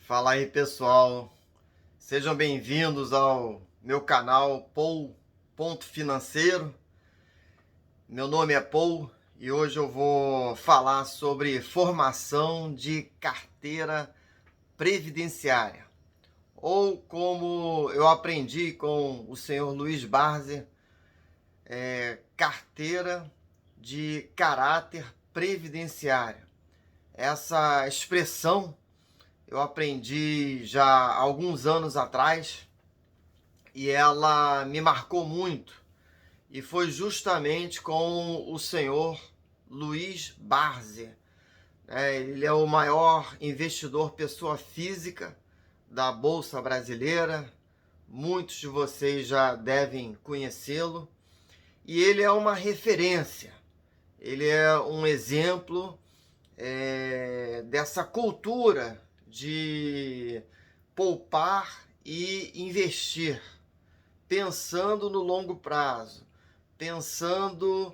Fala aí, pessoal. Sejam bem-vindos ao meu canal Paul Ponto Financeiro. Meu nome é Paul e hoje eu vou falar sobre formação de carteira previdenciária, ou como eu aprendi com o senhor Luiz Barzi, carteira de caráter previdenciário. Essa expressão eu aprendi já há alguns anos atrás e ela me marcou muito. E foi justamente com o senhor Luiz Barzi. Ele é o maior investidor pessoa física da Bolsa Brasileira. Muitos de vocês já devem conhecê-lo. E ele é uma referência. Ele é um exemplo dessa cultura de poupar e investir, pensando no longo prazo, pensando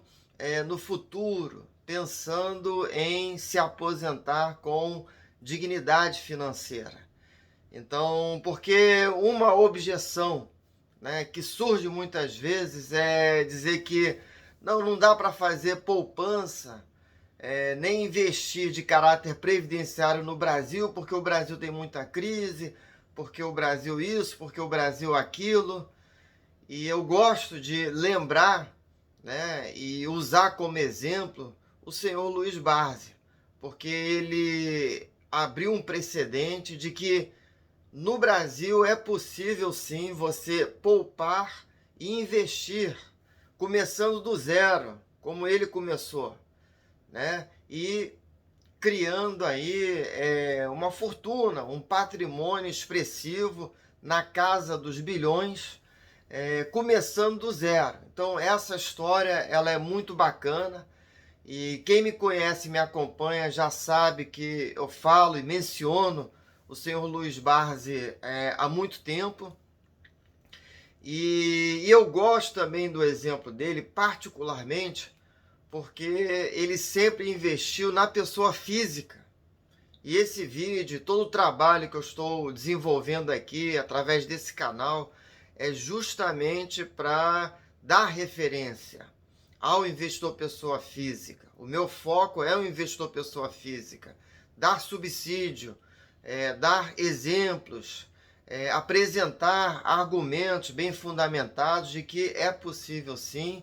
no futuro, pensando em se aposentar com dignidade financeira. Então, porque uma objeção, né, que surge muitas vezes é dizer que não dá para fazer poupança, nem investir de caráter previdenciário no Brasil, porque o Brasil tem muita crise, porque o Brasil isso, porque o Brasil aquilo. E eu gosto de lembrar, né, e usar como exemplo o senhor Luiz Barzi, porque ele abriu um precedente de que no Brasil é possível sim você poupar e investir, começando do zero, como ele começou, né? E criando aí uma fortuna, um patrimônio expressivo na casa dos bilhões, começando do zero. Então essa história ela é muito bacana e quem me conhece e me acompanha já sabe que eu falo e menciono o senhor Luiz Barzi há muito tempo. E eu gosto também do exemplo dele, particularmente, porque ele sempre investiu na pessoa física. E esse vídeo, todo o trabalho que eu estou desenvolvendo aqui através desse canal, é justamente para dar referência ao investidor pessoa física. O meu foco é o investidor pessoa física. Dar subsídio, dar exemplos, apresentar argumentos bem fundamentados de que é possível sim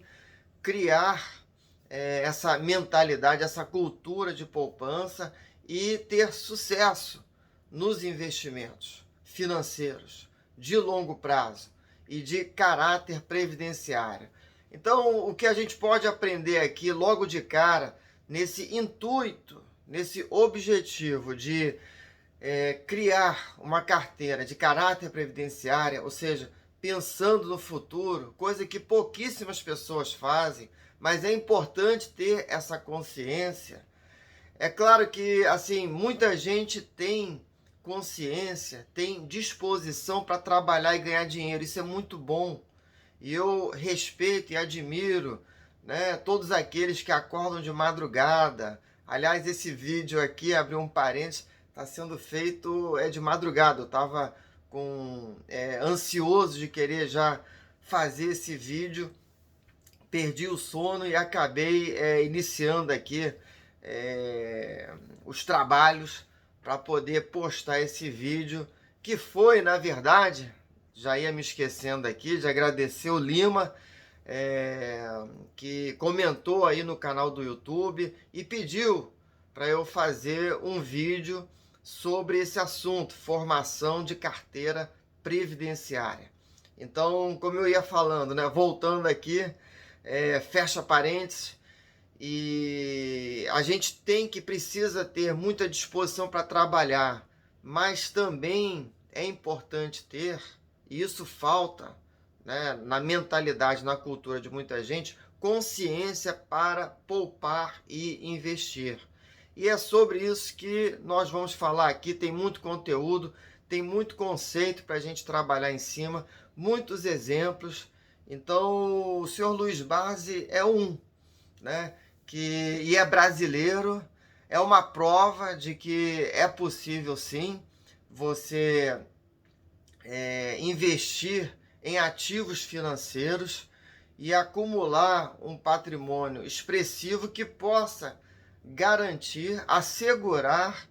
criar essa mentalidade, essa cultura de poupança e ter sucesso nos investimentos financeiros de longo prazo e de caráter previdenciário. Então, o que a gente pode aprender aqui logo de cara, nesse intuito, nesse objetivo de criar uma carteira de caráter previdenciário, ou seja, pensando no futuro, coisa que pouquíssimas pessoas fazem, mas é importante ter essa consciência. É claro que assim muita gente tem consciência, tem disposição para trabalhar e ganhar dinheiro, isso é muito bom. E eu respeito e admiro, né, todos aqueles que acordam de madrugada. Aliás, esse vídeo aqui, abriu um parênteses, está sendo feito de madrugada. Eu estava ansioso de querer já fazer esse vídeo, perdi o sono e acabei iniciando aqui os trabalhos para poder postar esse vídeo, que foi, na verdade, já ia me esquecendo aqui de agradecer o Lima, que comentou aí no canal do YouTube e pediu para eu fazer um vídeo sobre esse assunto, formação de carteira previdenciária. Então, como eu ia falando, né, voltando aqui, fecha parênteses, e a gente precisa ter muita disposição para trabalhar, mas também é importante ter, e isso falta, né, na mentalidade, na cultura de muita gente, consciência para poupar e investir. E é sobre isso que nós vamos falar aqui. Tem muito conteúdo, tem muito conceito para a gente trabalhar em cima, muitos exemplos. Então, o senhor Luiz Barzi é né, e é brasileiro, é uma prova de que é possível sim você investir em ativos financeiros e acumular um patrimônio expressivo que possa garantir, assegurar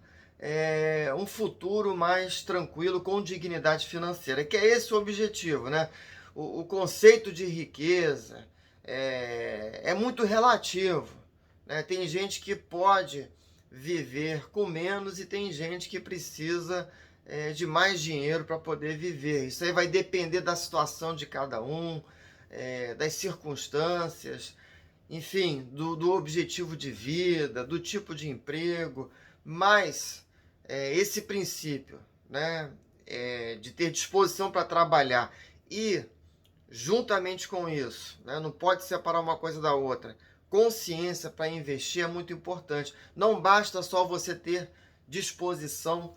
um futuro mais tranquilo, com dignidade financeira, que é esse o objetivo, né? O conceito de riqueza é muito relativo, né? Tem gente que pode viver com menos e tem gente que precisa de mais dinheiro para poder viver. Isso aí vai depender da situação de cada um, das circunstâncias, enfim, do objetivo de vida, do tipo de emprego, mas esse princípio, né, de ter disposição para trabalhar e, juntamente com isso, né, não pode separar uma coisa da outra, consciência para investir é muito importante. Não basta só você ter disposição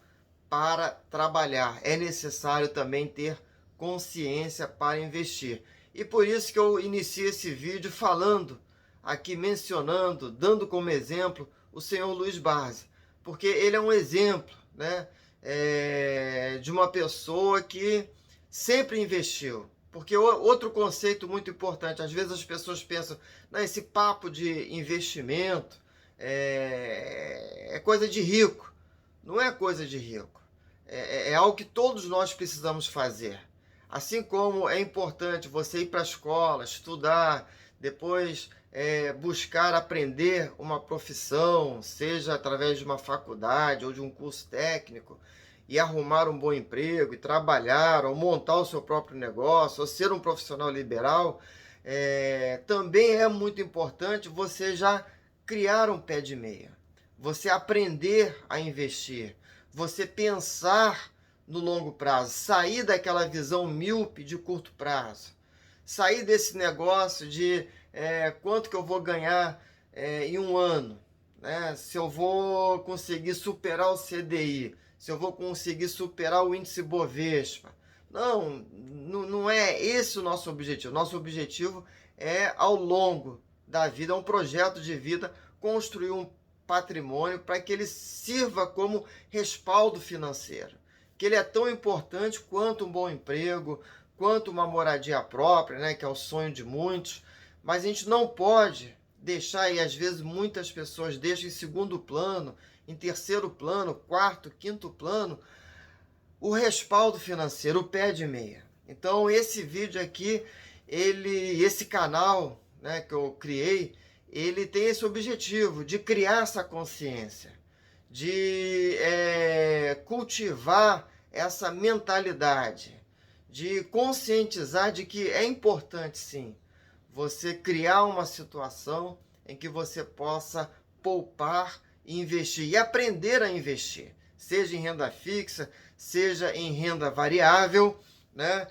para trabalhar, é necessário também ter consciência para investir. E por isso que eu iniciei esse vídeo falando aqui, mencionando, dando como exemplo o senhor Luiz Barsi, porque ele é um exemplo, né, de uma pessoa que sempre investiu. Porque outro conceito muito importante, às vezes as pessoas pensam, não, esse papo de investimento é coisa de rico. Não é coisa de rico. É algo que todos nós precisamos fazer. Assim como é importante você ir para a escola, estudar, depois buscar aprender uma profissão, seja através de uma faculdade ou de um curso técnico, e arrumar um bom emprego, e trabalhar, ou montar o seu próprio negócio, ou ser um profissional liberal, também é muito importante você já criar um pé de meia, você aprender a investir, você pensar no longo prazo, sair daquela visão míope de curto prazo, sair desse negócio de quanto que eu vou ganhar em um ano, né? Se eu vou conseguir superar o CDI, se eu vou conseguir superar o índice Bovespa. Não é esse o nosso objetivo. Nosso objetivo é, ao longo da vida, um projeto de vida, construir um patrimônio para que ele sirva como respaldo financeiro. Que ele é tão importante quanto um bom emprego, quanto uma moradia própria, né, que é o sonho de muitos. Mas a gente não pode deixar, e às vezes muitas pessoas deixam em segundo plano, em terceiro plano, quarto, quinto plano, o respaldo financeiro, o pé de meia. Então esse vídeo aqui, esse canal, né, que eu criei, ele tem esse objetivo de criar essa consciência, de cultivar essa mentalidade, de conscientizar de que é importante sim você criar uma situação em que você possa poupar e investir e aprender a investir, seja em renda fixa, seja em renda variável, né?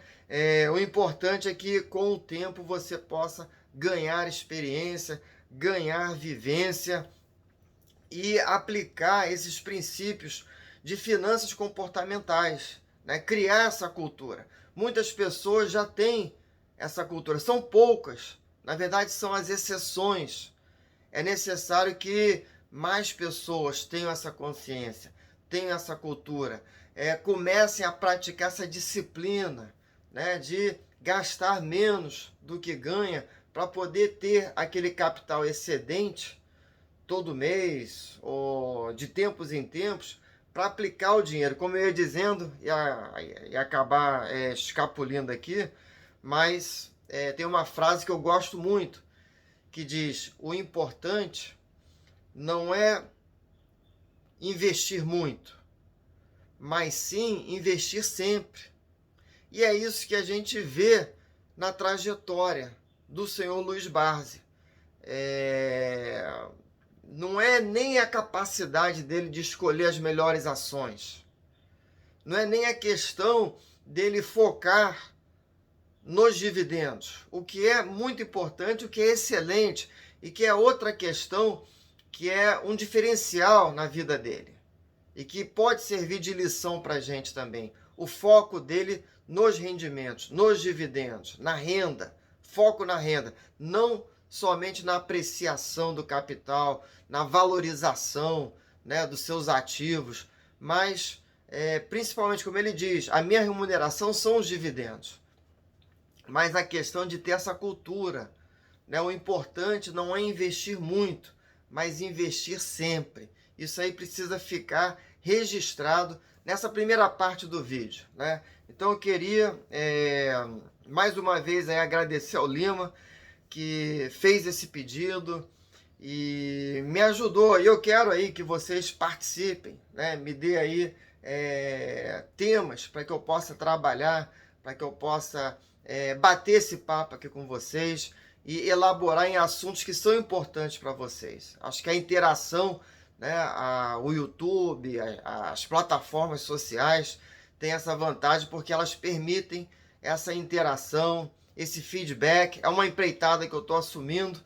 O importante é que com o tempo você possa ganhar experiência, ganhar vivência e aplicar esses princípios de finanças comportamentais, né? Criar essa cultura. Muitas pessoas já têm essa cultura, são poucas, na verdade são as exceções. É necessário que mais pessoas tenham essa consciência, tenham essa cultura, comecem a praticar essa disciplina, né, de gastar menos do que ganha para poder ter aquele capital excedente todo mês ou de tempos em tempos para aplicar o dinheiro. Como eu ia dizendo, ia acabar escapulindo aqui, mas tem uma frase que eu gosto muito, que diz: o importante não é investir muito, mas sim investir sempre. E é isso que a gente vê na trajetória do senhor Luiz Barsi. Não é nem a capacidade dele de escolher as melhores ações, não é nem a questão dele focar nos dividendos, o que é muito importante, o que é excelente, e que é outra questão que é um diferencial na vida dele e que pode servir de lição para a gente também. O foco dele nos rendimentos, nos dividendos, na renda, foco na renda, não somente na apreciação do capital, na valorização, né, dos seus ativos, mas principalmente, como ele diz, a minha remuneração são os dividendos. Mas a questão de ter essa cultura, né? O importante não é investir muito, mas investir sempre. Isso aí precisa ficar registrado nessa primeira parte do vídeo, né? Então eu queria, mais uma vez, agradecer ao Lima, que fez esse pedido e me ajudou. E eu quero aí que vocês participem, né? Me dê aí temas para que eu possa trabalhar, para que eu possa bater esse papo aqui com vocês e elaborar em assuntos que são importantes para vocês. Acho que a interação, né, o YouTube, as plataformas sociais têm essa vantagem porque elas permitem essa interação, esse feedback. É uma empreitada que eu estou assumindo,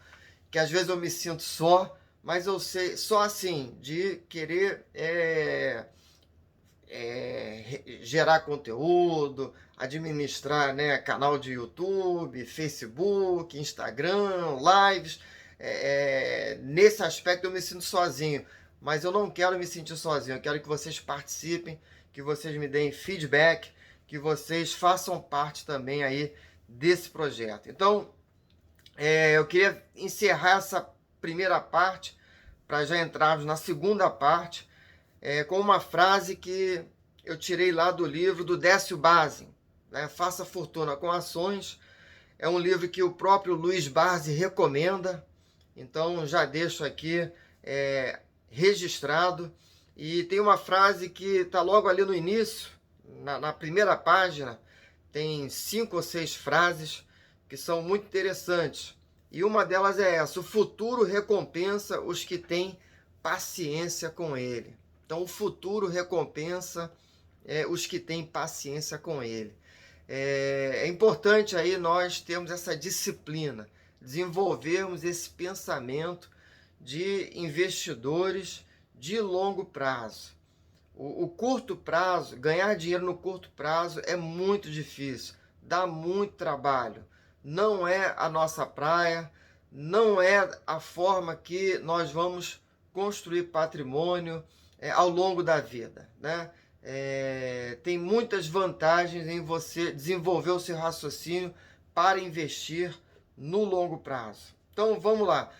que às vezes eu me sinto só, mas eu sei, só assim, de querer gerar conteúdo, administrar, né, canal de YouTube, Facebook, Instagram, lives. Nesse aspecto eu me sinto sozinho, mas eu não quero me sentir sozinho. Eu quero que vocês participem, que vocês me deem feedback, que vocês façam parte também aí desse projeto. Então, eu queria encerrar essa primeira parte para já entrarmos na segunda parte, com uma frase que eu tirei lá do livro do Décio Bazin, né? Faça Fortuna com Ações. É um livro que o próprio Luiz Barsi recomenda, então já deixo aqui registrado. E tem uma frase que está logo ali no início, na primeira página, tem 5 ou 6 frases que são muito interessantes. E uma delas é essa: o futuro recompensa os que têm paciência com ele. Então, o futuro recompensa os que têm paciência com ele. É importante aí nós termos essa disciplina, desenvolvermos esse pensamento de investidores de longo prazo. O curto prazo, ganhar dinheiro no curto prazo é muito difícil, dá muito trabalho. Não é a nossa praia, não é a forma que nós vamos construir patrimônio ao longo da vida, né? Tem muitas vantagens em você desenvolver o seu raciocínio para investir no longo prazo. Então vamos lá.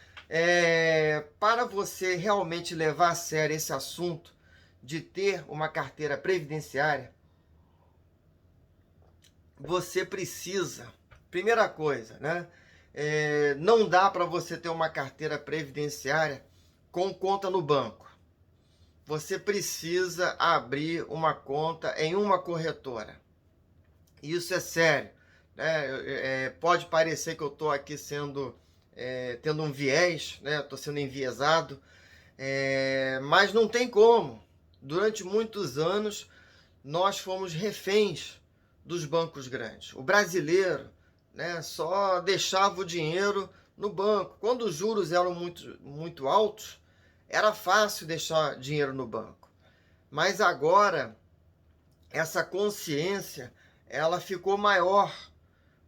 Para você realmente levar a sério esse assunto de ter uma carteira previdenciária, você precisa, primeira coisa, né? Não dá para você ter uma carteira previdenciária com conta no banco. Você precisa abrir uma conta em uma corretora. Isso é sério, né? Pode parecer que eu estou aqui tendo um viés, né? Estou sendo enviesado, mas não tem como. Durante muitos anos, nós fomos reféns dos bancos grandes. O brasileiro, né, só deixava o dinheiro no banco. Quando os juros eram muito, muito altos, era fácil deixar dinheiro no banco. Mas agora, essa consciência, ela ficou maior,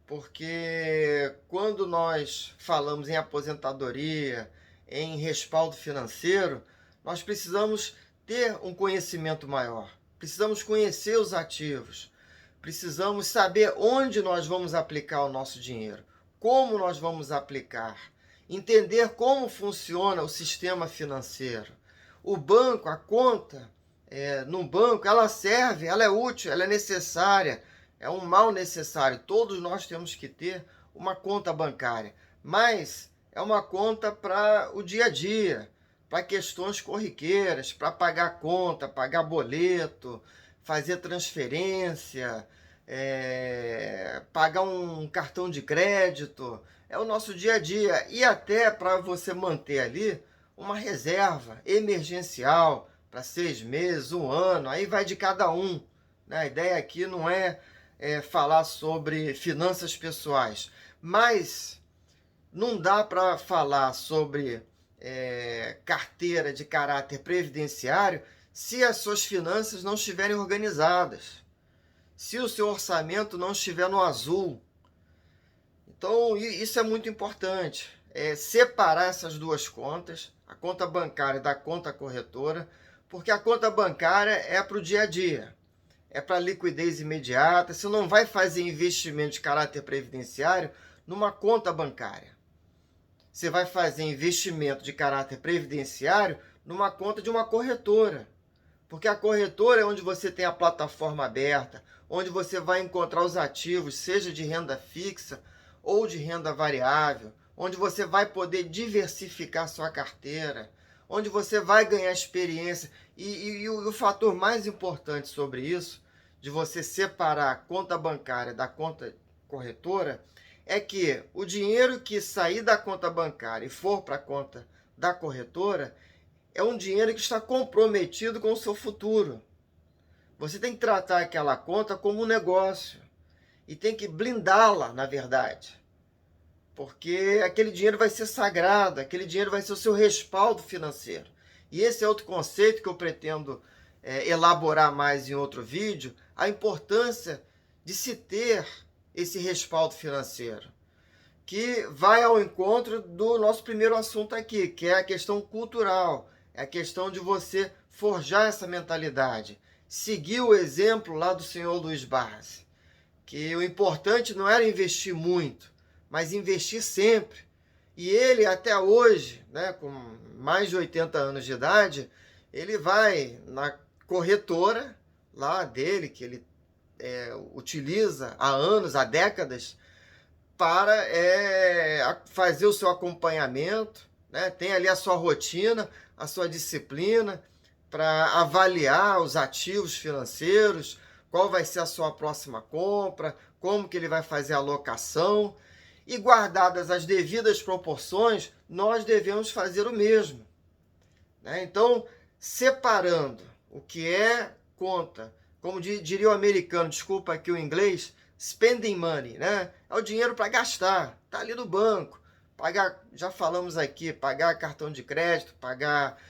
porque quando nós falamos em aposentadoria, em respaldo financeiro, nós precisamos ter um conhecimento maior. Precisamos conhecer os ativos. Precisamos saber onde nós vamos aplicar o nosso dinheiro, como nós vamos aplicar, entender como funciona o sistema financeiro. O banco, a conta no banco, ela serve, ela é útil, ela é necessária, é um mal necessário. Todos nós temos que ter uma conta bancária, mas é uma conta para o dia a dia, para questões corriqueiras, para pagar conta, pagar boleto, fazer transferência, pagar um cartão de crédito. É o nosso dia a dia. E até para você manter ali uma reserva emergencial para 6 meses, 1 ano, aí vai de cada um, né? A ideia aqui não é falar sobre finanças pessoais, mas não dá para falar sobre carteira de caráter previdenciário se as suas finanças não estiverem organizadas, se o seu orçamento não estiver no azul. Então, isso é muito importante, separar essas duas contas, a conta bancária da conta corretora, Porque a conta bancária é para o dia a dia, é para liquidez imediata. Você não vai fazer investimento de caráter previdenciário numa conta bancária. Você vai fazer investimento de caráter previdenciário numa conta de uma corretora. Porque a corretora é onde você tem a plataforma aberta, onde você vai encontrar os ativos, seja de renda fixa ou de renda variável, onde você vai poder diversificar sua carteira, onde você vai ganhar experiência. E o fator mais importante sobre isso, de você separar a conta bancária da conta corretora, é que o dinheiro que sair da conta bancária e for para a conta da corretora é um dinheiro que está comprometido com o seu futuro. Você tem que tratar aquela conta como um negócio e tem que blindá-la, na verdade. Porque aquele dinheiro vai ser sagrado, aquele dinheiro vai ser o seu respaldo financeiro. E esse é outro conceito que eu pretendo elaborar mais em outro vídeo, a importância de se ter esse respaldo financeiro, que vai ao encontro do nosso primeiro assunto aqui, que é a questão cultural, é a questão de você forjar essa mentalidade, seguir o exemplo lá do senhor Luiz Barsi, que o importante não era investir muito, mas investir sempre. E ele até hoje, né, com mais de 80 anos de idade, ele vai na corretora lá dele, que ele utiliza há anos, há décadas, para fazer o seu acompanhamento, né? Tem ali a sua rotina, a sua disciplina, para avaliar os ativos financeiros, qual vai ser a sua próxima compra, como que ele vai fazer a alocação. E guardadas as devidas proporções, nós devemos fazer o mesmo, né? Então, separando o que é conta, como diria o americano, desculpa aqui o inglês, spending money, né? É o dinheiro para gastar, tá ali no banco. Pagar, já falamos aqui, pagar cartão de crédito, pagar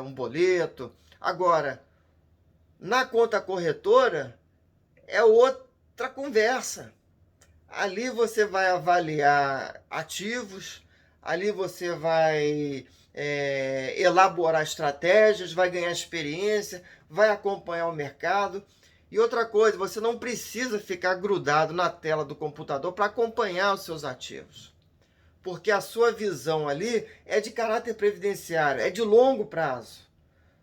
um boleto. Agora, na conta corretora, é outra conversa. Ali você vai avaliar ativos, ali você vai elaborar estratégias, vai ganhar experiência, vai acompanhar o mercado. E outra coisa, você não precisa ficar grudado na tela do computador para acompanhar os seus ativos. Porque a sua visão ali é de caráter previdenciário, é de longo prazo.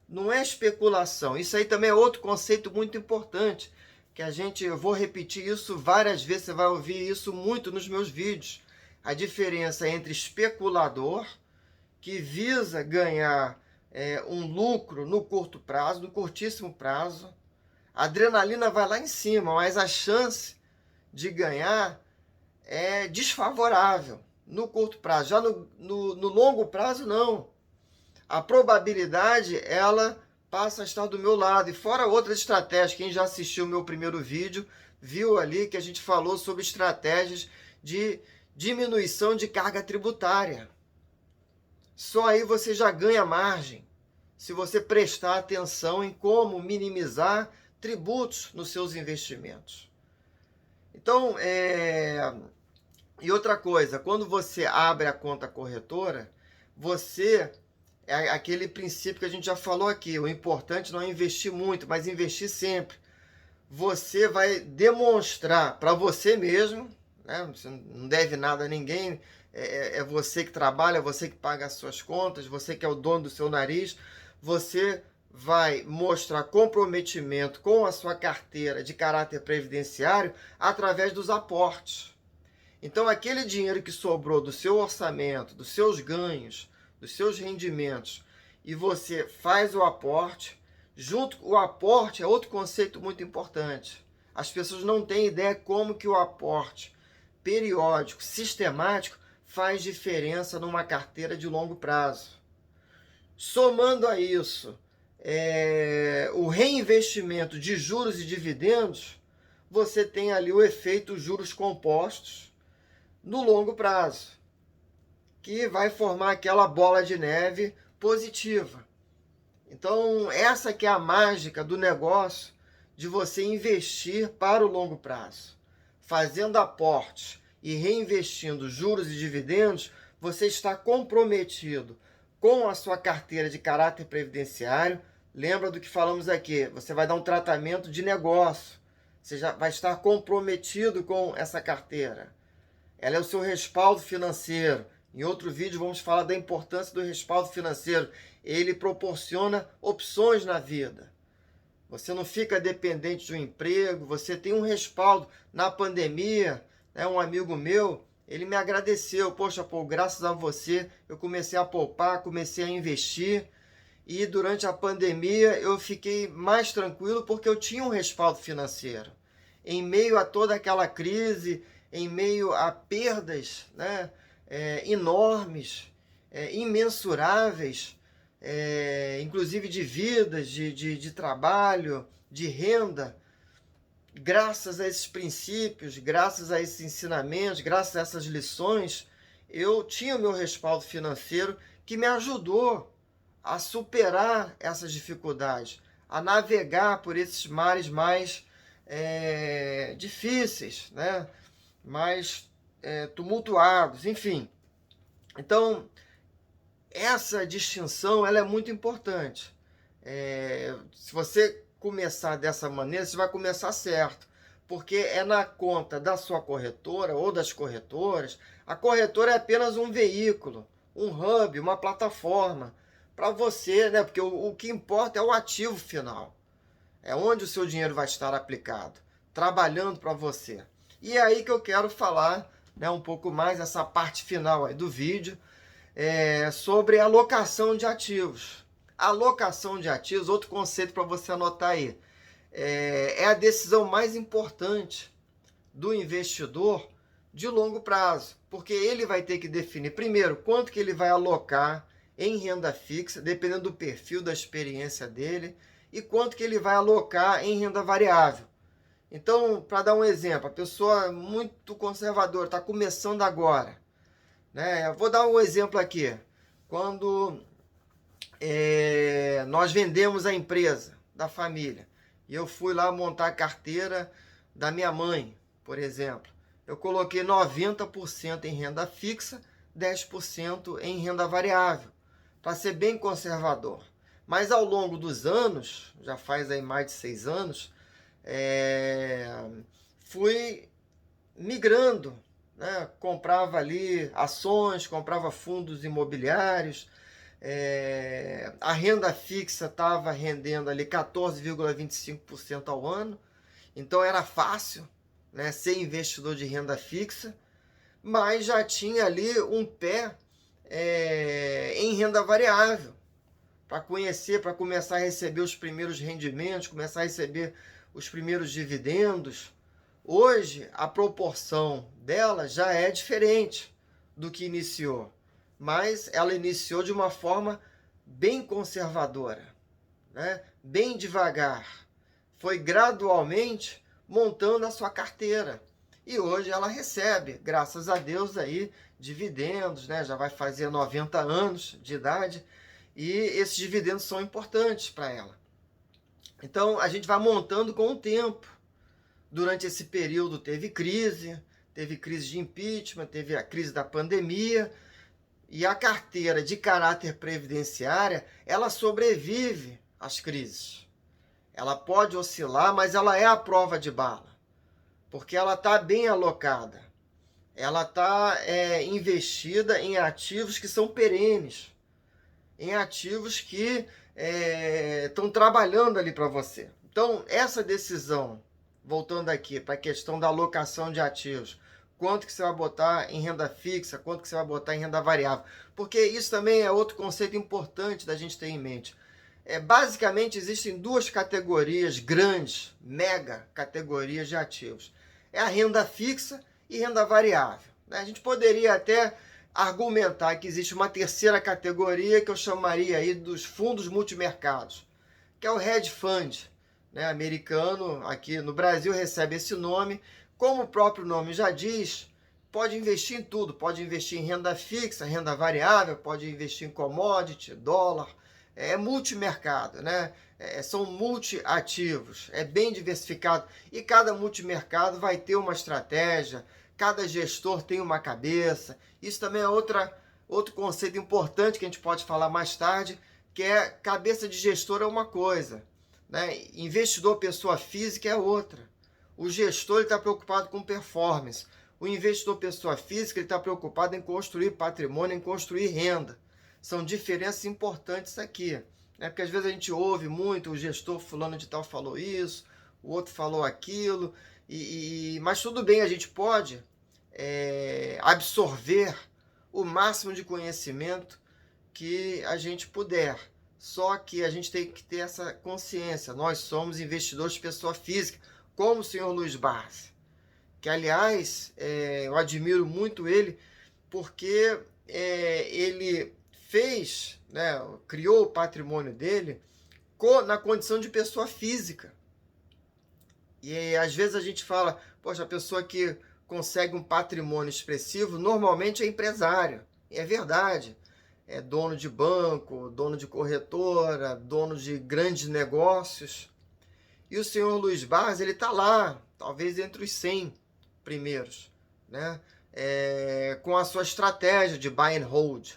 Não é especulação. Isso aí também é outro conceito muito importante, que eu vou repetir isso várias vezes, você vai ouvir isso muito nos meus vídeos. A diferença entre especulador, que visa ganhar um lucro no curto prazo, no curtíssimo prazo. A adrenalina vai lá em cima, mas a chance de ganhar é desfavorável no curto prazo. Já no longo prazo, não. A probabilidade, ela passa a estar do meu lado. E fora outras estratégias, quem já assistiu o meu primeiro vídeo, viu ali que a gente falou sobre estratégias de diminuição de carga tributária. Só aí você já ganha margem, se você prestar atenção em como minimizar tributos nos seus investimentos. Então, e outra coisa, quando você abre a conta corretora, é aquele princípio que a gente já falou aqui, o importante não é investir muito, mas investir sempre. Você vai demonstrar para você mesmo, né? Você não deve nada a ninguém, é você que trabalha, é você que paga as suas contas, você que é o dono do seu nariz, você vai mostrar comprometimento com a sua carteira de caráter previdenciário através dos aportes. Então, aquele dinheiro que sobrou do seu orçamento, dos seus ganhos, dos seus rendimentos, e você faz o aporte, junto com o aporte é outro conceito muito importante. As pessoas não têm ideia como que o aporte periódico, sistemático, faz diferença numa carteira de longo prazo. Somando a isso, o reinvestimento de juros e dividendos, você tem ali o efeito juros compostos no longo prazo, que vai formar aquela bola de neve positiva. Então, essa que é a mágica do negócio de você investir para o longo prazo. Fazendo aportes e reinvestindo juros e dividendos, você está comprometido com a sua carteira de caráter previdenciário, lembra do que falamos aqui, você vai dar um tratamento de negócio, você já vai estar comprometido com essa carteira. Ela é o seu respaldo financeiro. Em outro vídeo vamos falar da importância do respaldo financeiro. Ele proporciona opções na vida. Você não fica dependente de um emprego, você tem um respaldo. Na pandemia, né, um amigo meu, ele me agradeceu. Poxa, pô, graças a você eu comecei a poupar, comecei a investir. E durante a pandemia eu fiquei mais tranquilo porque eu tinha um respaldo financeiro. Em meio a toda aquela crise, em meio a perdas, né, enormes, imensuráveis, inclusive de vidas, de trabalho, de renda, graças a esses princípios, graças a esses ensinamentos, graças a essas lições, eu tinha o meu respaldo financeiro que me ajudou a superar essas dificuldades, a navegar por esses mares mais difíceis, né? Mais tumultuados, enfim. Então, essa distinção ela é muito importante. Se você começar dessa maneira, você vai começar certo, porque é na conta da sua corretora ou das corretoras. A corretora é apenas um veículo, um hub, uma plataforma para você, né? Porque o que importa é o ativo final. É onde o seu dinheiro vai estar aplicado, trabalhando para você. E é aí que eu quero falar, né, um pouco mais, essa parte final aí do vídeo, sobre alocação de ativos. Alocação de ativos, outro conceito para você anotar aí, é a decisão mais importante do investidor de longo prazo, porque ele vai ter que definir, primeiro, quanto que ele vai alocar em renda fixa, dependendo do perfil, da experiência dele, e quanto que ele vai alocar em renda variável. Então, para dar um exemplo, a pessoa muito conservadora, está começando agora, né? Eu vou dar um exemplo aqui. Quando nós vendemos a empresa da família, e eu fui lá montar a carteira da minha mãe, por exemplo, eu coloquei 90% em renda fixa, 10% em renda variável, para ser bem conservador. Mas ao longo dos anos, já faz aí mais de 6 anos, fui migrando, né? Comprava ali ações, comprava fundos imobiliários, a renda fixa estava rendendo ali 14,25% ao ano, então era fácil, né, ser investidor de renda fixa, mas já tinha ali um pé em renda variável, para conhecer, para começar a receber os primeiros rendimentos, começar a receber os primeiros dividendos. Hoje, a proporção dela já é diferente do que iniciou, mas ela iniciou de uma forma bem conservadora, né? Bem devagar. Foi gradualmente montando a sua carteira. E hoje ela recebe, graças a Deus, aí, dividendos, né? Já vai fazer 90 anos de idade, e esses dividendos são importantes para ela. Então, a gente vai montando com o tempo. Durante esse período teve crise de impeachment, teve a crise da pandemia, e a carteira de caráter previdenciária, ela sobrevive às crises. Ela pode oscilar, mas ela é a prova de bala, porque ela está bem alocada. Ela está investida em ativos que são perenes, em ativos que estão trabalhando ali para você. Então, essa decisão, voltando aqui para a questão da alocação de ativos, quanto que você vai botar em renda fixa, quanto que você vai botar em renda variável, porque isso também é outro conceito importante da gente ter em mente. Basicamente, existem duas categorias grandes, mega categorias de ativos. É a renda fixa e renda variável, né? A gente poderia até argumentar que existe uma terceira categoria que eu chamaria aí dos fundos multimercados, que é o hedge fund, né, americano. Aqui no Brasil recebe esse nome. Como o próprio nome já diz, pode investir em tudo. Pode investir em renda fixa, renda variável, pode investir em commodity, dólar. É multimercado, né? São multiativos, é bem diversificado. E cada multimercado vai ter uma estratégia, cada gestor tem uma cabeça. Isso também é outro conceito importante que a gente pode falar mais tarde, que é cabeça de gestor é uma coisa, né? Investidor pessoa física é outra. O gestor está preocupado com performance. O investidor pessoa física está preocupado em construir patrimônio, em construir renda. São diferenças importantes aqui, né? Porque às vezes a gente ouve muito, o gestor fulano de tal falou isso, o outro falou aquilo, mas tudo bem, a gente pode absorver o máximo de conhecimento que a gente puder. Só que a gente tem que ter essa consciência. Nós somos investidores de pessoa física, como o senhor Luiz Barsi, que, aliás, eu admiro muito ele, porque ele fez, né, criou o patrimônio dele na condição de pessoa física. E às vezes a gente fala, poxa, a pessoa que consegue um patrimônio expressivo normalmente é empresário. E é verdade. É dono de banco, dono de corretora, dono de grandes negócios. E o senhor Luiz Barsi, ele está lá, talvez entre os 100 primeiros, né? Com a sua estratégia de buy and hold,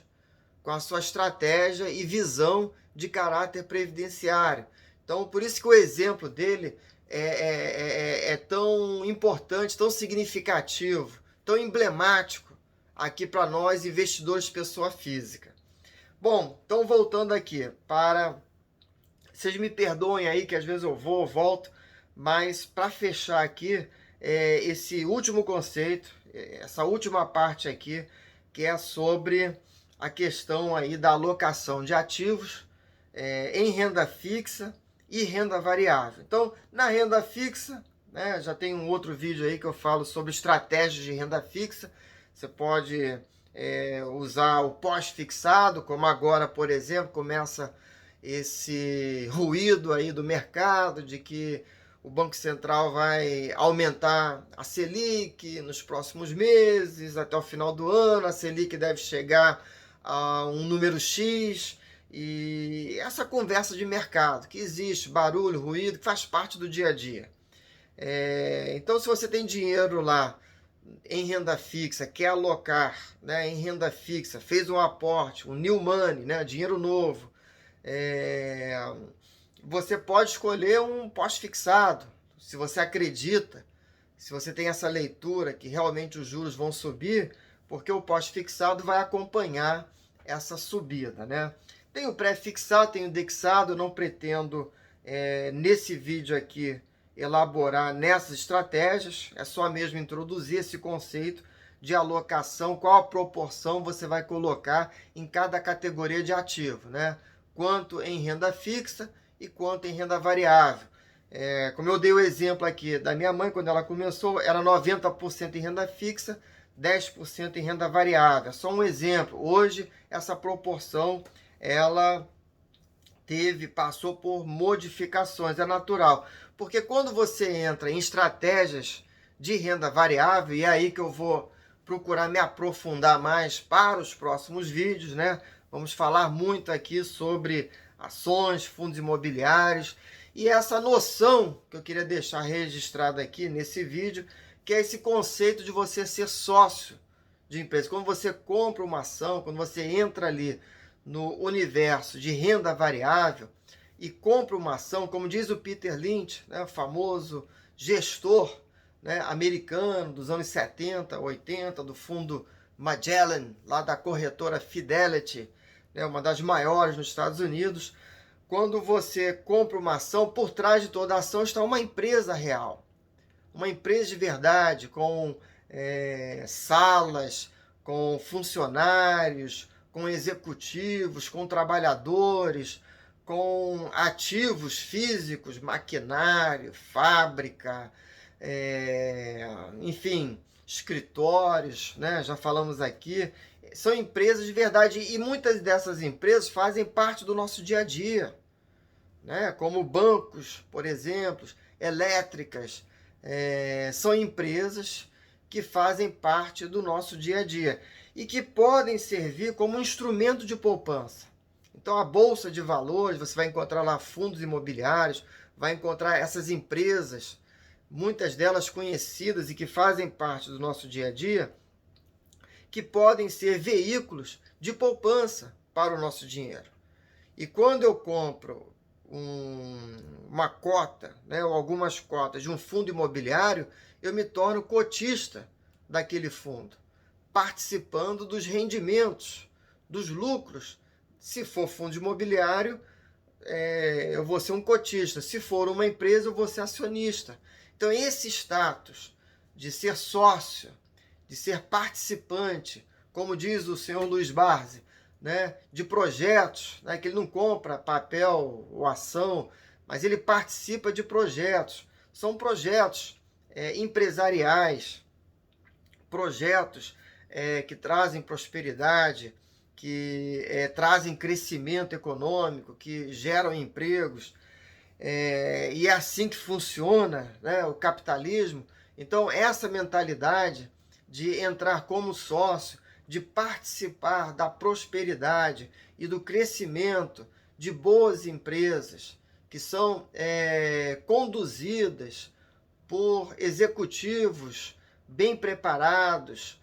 com a sua estratégia e visão de caráter previdenciário. Então, por isso que o exemplo dele é tão importante, tão significativo, tão emblemático aqui para nós, investidores de pessoa física. Bom, então voltando aqui para... Vocês me perdoem aí que às vezes eu volto, mas para fechar aqui, esse último conceito, essa última parte aqui, que é sobre a questão aí da alocação de ativos em renda fixa e renda variável. Então, na renda fixa, né, já tem um outro vídeo aí que eu falo sobre estratégias de renda fixa. Você pode usar o pós-fixado, como agora, por exemplo, começa esse ruído aí do mercado de que o Banco Central vai aumentar a Selic nos próximos meses, até o final do ano, a Selic deve chegar a um número X, e essa conversa de mercado, que existe, barulho, ruído, que faz parte do dia a dia. Então, se você tem dinheiro lá em renda fixa, quer alocar, né, em renda fixa, fez um aporte, um new money, né, dinheiro novo, você pode escolher um pós-fixado, se você acredita, se você tem essa leitura que realmente os juros vão subir, porque o pós-fixado vai acompanhar essa subida, né? Tem o pré-fixado, tem o indexado, eu não pretendo, nesse vídeo aqui, elaborar nessas estratégias, é só mesmo introduzir esse conceito de alocação, qual a proporção você vai colocar em cada categoria de ativo, né? Quanto em renda fixa e quanto em renda variável. Como eu dei o exemplo aqui da minha mãe, quando ela começou, era 90% em renda fixa, 10% em renda variável. É só um exemplo. Hoje, essa proporção, ela passou por modificações, é natural. Porque quando você entra em estratégias de renda variável, e é aí que eu vou procurar me aprofundar mais para os próximos vídeos, né? Vamos falar muito aqui sobre ações, fundos imobiliários, e essa noção que eu queria deixar registrada aqui nesse vídeo, que é esse conceito de você ser sócio de empresa. Quando você compra uma ação, quando você entra ali no universo de renda variável e compra uma ação, como diz o Peter Lynch, né, o famoso gestor, né, americano dos anos 70, 80, do fundo Magellan, lá da corretora Fidelity, né, uma das maiores nos Estados Unidos. Quando você compra uma ação, por trás de toda a ação está uma empresa real, uma empresa de verdade, com salas, com funcionários, com executivos, com trabalhadores, com ativos físicos, maquinário, fábrica, enfim, escritórios, né? Já falamos aqui. São empresas de verdade, e muitas dessas empresas fazem parte do nosso dia a dia, né? Como bancos, por exemplo, elétricas, são empresas que fazem parte do nosso dia a dia e que podem servir como um instrumento de poupança. Então, a Bolsa de Valores, você vai encontrar lá fundos imobiliários, vai encontrar essas empresas, muitas delas conhecidas e que fazem parte do nosso dia a dia, que podem ser veículos de poupança para o nosso dinheiro. E quando eu compro uma cota, né, ou algumas cotas de um fundo imobiliário, eu me torno cotista daquele fundo, participando dos rendimentos, dos lucros. Se for fundo imobiliário, eu vou ser um cotista. Se for uma empresa, eu vou ser acionista. Então, esse status de ser sócio, de ser participante, como diz o senhor Luiz Barsi, né, de projetos, né, que ele não compra papel ou ação, mas ele participa de projetos. São projetos empresariais, projetos que trazem prosperidade, que trazem crescimento econômico, que geram empregos, e é assim que funciona, né, o capitalismo. Então, essa mentalidade de entrar como sócio, de participar da prosperidade e do crescimento de boas empresas que são conduzidas por executivos bem preparados,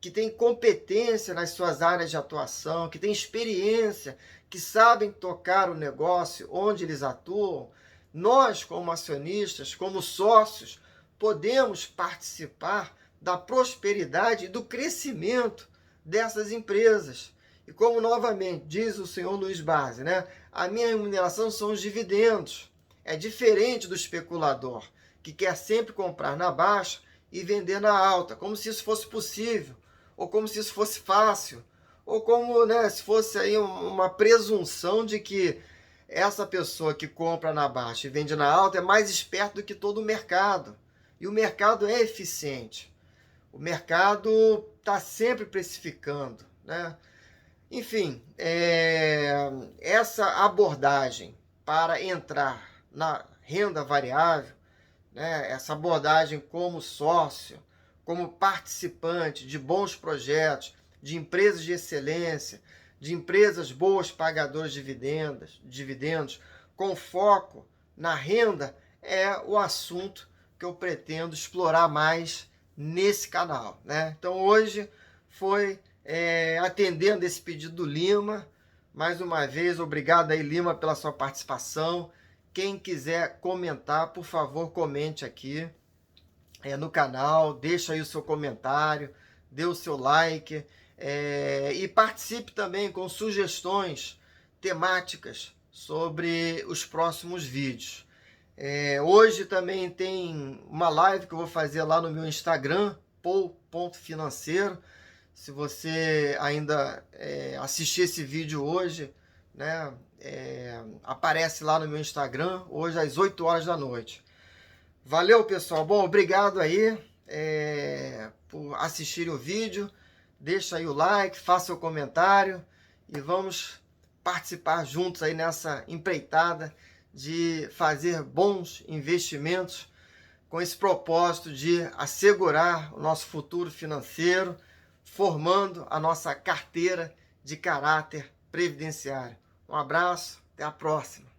que têm competência nas suas áreas de atuação, que têm experiência, que sabem tocar o negócio onde eles atuam. Nós, como acionistas, como sócios, podemos participar da prosperidade e do crescimento dessas empresas. E como novamente diz o senhor Luiz Barsi, né, a minha remuneração são os dividendos. É diferente do especulador, que quer sempre comprar na baixa e vender na alta, como se isso fosse possível, ou como se isso fosse fácil, ou como, né, se fosse aí uma presunção de que essa pessoa que compra na baixa e vende na alta é mais esperto do que todo o mercado. E o mercado é eficiente. O mercado está sempre precificando, né? Enfim, essa abordagem para entrar na renda variável, né, essa abordagem como sócio, como participante de bons projetos, de empresas de excelência, de empresas boas pagadoras de dividendos, com foco na renda, é o assunto que eu pretendo explorar mais nesse canal, né? Então hoje foi atendendo esse pedido do Lima. Mais uma vez, obrigado aí, Lima, pela sua participação. Quem quiser comentar, por favor, comente aqui no canal, deixa aí o seu comentário, dê o seu like, e participe também com sugestões temáticas sobre os próximos vídeos. Hoje também tem uma live que eu vou fazer lá no meu Instagram, pou.financeiro. Se você ainda assistir esse vídeo hoje, né, aparece lá no meu Instagram, hoje às 8 horas da noite. Valeu, pessoal. Bom, obrigado aí por assistirem o vídeo. Deixa aí o like, faça o comentário e vamos participar juntos aí nessa empreitada de fazer bons investimentos com esse propósito de assegurar o nosso futuro financeiro, formando a nossa carteira de caráter previdenciário. Um abraço, até a próxima.